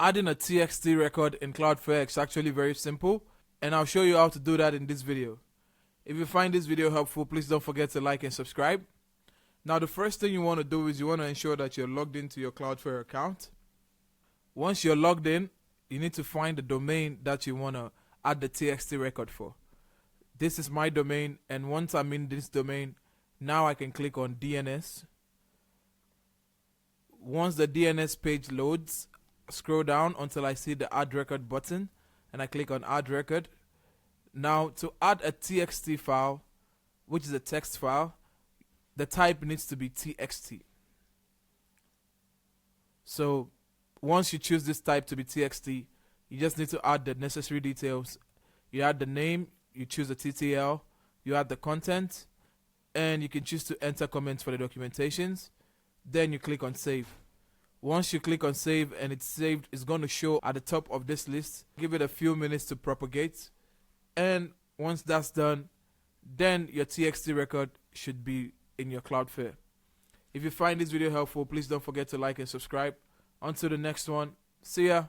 Adding a TXT record in Cloudflare is actually very simple, and I'll show you how to do that in this video. If you find this video helpful, please don't forget to like and subscribe. Now the first thing you want to do is you want to ensure that you're logged into your Cloudflare account. Once you're logged in, you need to find the domain that you want to add the TXT record for. This is my domain, and once I'm in this domain, now I can click on DNS. Once the DNS page loads, scroll down until I see the add record button, and I click on add record. Now to add a TXT file, which is a text file, the type needs to be TXT. So once you choose this type to be TXT, you just need to add the necessary details. You add the name, you choose a TTL, you add the content, and you can choose to enter comments for the documentations. Then you click on save. Once you click on save and it's saved, it's going to show at the top of this list. Give it a few minutes to propagate, and once that's done, then your TXT record should be in your Cloudflare. If you find this video helpful, please don't forget to like and subscribe. Until the next one, see ya.